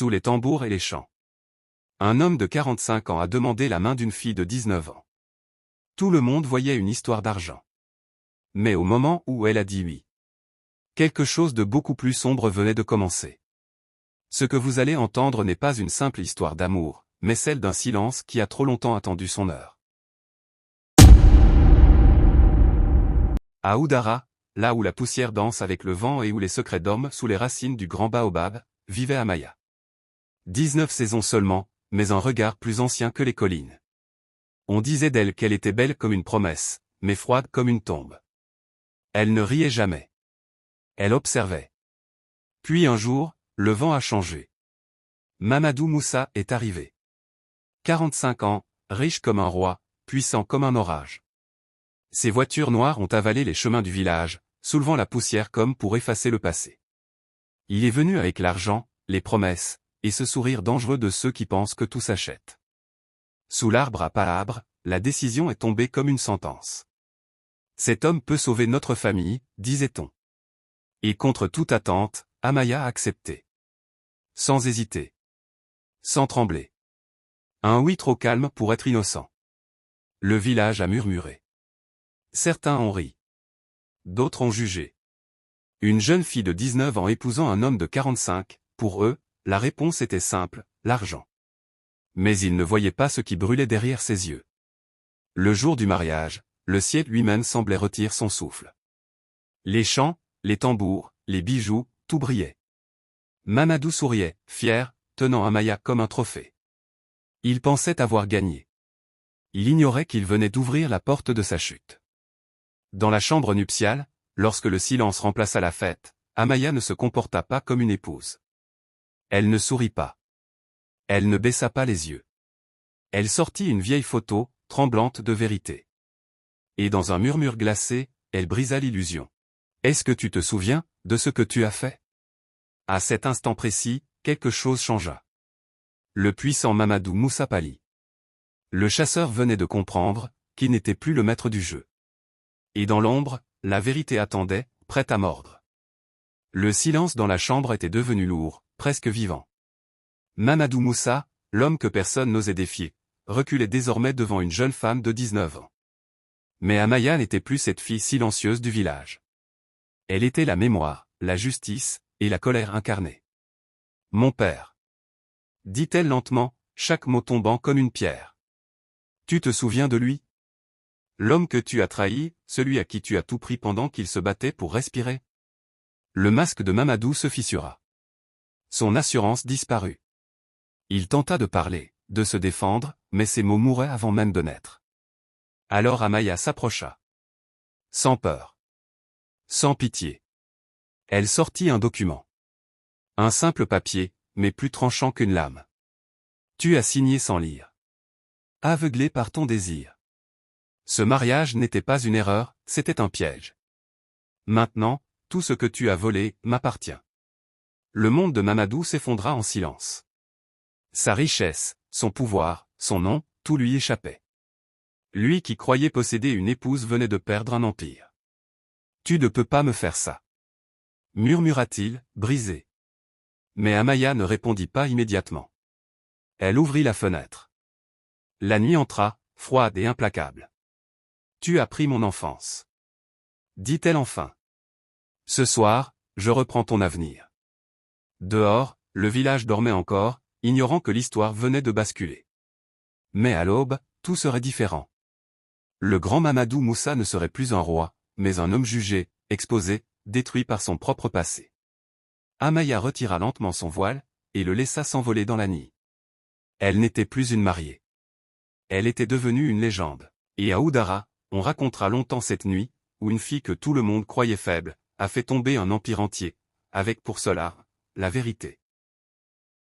sous les tambours et les chants. Un homme de 45 ans a demandé la main d'une fille de 19 ans. Tout le monde voyait une histoire d'argent. Mais au moment où elle a dit oui, quelque chose de beaucoup plus sombre venait de commencer. Ce que vous allez entendre n'est pas une simple histoire d'amour, mais celle d'un silence qui a trop longtemps attendu son heure. À Udara, là où la poussière danse avec le vent et où les secrets dorment sous les racines du grand baobab, vivait Amaya. 19 saisons seulement, mais un regard plus ancien que les collines. On disait d'elle qu'elle était belle comme une promesse, mais froide comme une tombe. Elle ne riait jamais. Elle observait. Puis un jour, le vent a changé. Mamadou Moussa est arrivé. 45 ans, riche comme un roi, puissant comme un orage. Ses voitures noires ont avalé les chemins du village, soulevant la poussière comme pour effacer le passé. Il est venu avec l'argent, les promesses, et ce sourire dangereux de ceux qui pensent que tout s'achète. Sous l'arbre à palabres, la décision est tombée comme une sentence. Cet homme peut sauver notre famille, disait-on. Et contre toute attente, Amaya a accepté. Sans hésiter. Sans trembler. Un oui trop calme pour être innocent. Le village a murmuré. Certains ont ri. D'autres ont jugé. Une jeune fille de 19 ans épousant un homme de 45, pour eux, la réponse était simple, l'argent. Mais ils ne voyaient pas ce qui brûlait derrière ses yeux. Le jour du mariage, le ciel lui-même semblait retirer son souffle. Les chants, les tambours, les bijoux, tout brillait. Mamadou souriait, fier, tenant Amaya comme un trophée. Il pensait avoir gagné. Il ignorait qu'il venait d'ouvrir la porte de sa chute. Dans la chambre nuptiale, lorsque le silence remplaça la fête, Amaya ne se comporta pas comme une épouse. Elle ne sourit pas. Elle ne baissa pas les yeux. Elle sortit une vieille photo, tremblante de vérité. Et dans un murmure glacé, elle brisa l'illusion. « Est-ce que tu te souviens de ce que tu as fait ?» À cet instant précis, quelque chose changea. Le puissant Mamadou Moussa pâlit. Le chasseur venait de comprendre qu'il n'était plus le maître du jeu. Et dans l'ombre, la vérité attendait, prête à mordre. Le silence dans la chambre était devenu lourd, presque vivant. Mamadou Moussa, l'homme que personne n'osait défier, reculait désormais devant une jeune femme de 19 ans. Mais Amaya n'était plus cette fille silencieuse du village. Elle était la mémoire, la justice, et la colère incarnée. « Mon père » dit-elle lentement, chaque mot tombant comme une pierre. « Tu te souviens de lui ? L'homme que tu as trahi, celui à qui tu as tout pris pendant qu'il se battait pour respirer ?» Le masque de Mamadou se fissura. Son assurance disparut. Il tenta de parler, de se défendre, mais ses mots mouraient avant même de naître. Alors Amaya s'approcha. Sans peur. Sans pitié. Elle sortit un document. Un simple papier, mais plus tranchant qu'une lame. Tu as signé sans lire. Aveuglé par ton désir. Ce mariage n'était pas une erreur, c'était un piège. Maintenant, tout ce que tu as volé m'appartient. Le monde de Mamadou s'effondra en silence. Sa richesse, son pouvoir, son nom, tout lui échappait. Lui qui croyait posséder une épouse venait de perdre un empire. Tu ne peux pas me faire ça. Murmura-t-il, brisé. Mais Amaya ne répondit pas immédiatement. Elle ouvrit la fenêtre. La nuit entra, froide et implacable. Tu as pris mon enfance. Dit-elle enfin. Ce soir, je reprends ton avenir. Dehors, le village dormait encore, ignorant que l'histoire venait de basculer. Mais à l'aube, tout serait différent. Le grand Mamadou Moussa ne serait plus un roi, mais un homme jugé, exposé, détruit par son propre passé. Amaya retira lentement son voile, et le laissa s'envoler dans la nuit. Elle n'était plus une mariée. Elle était devenue une légende. Et à Udara, on racontera longtemps cette nuit, où une fille que tout le monde croyait faible, a fait tomber un empire entier, avec pour seul art, la vérité.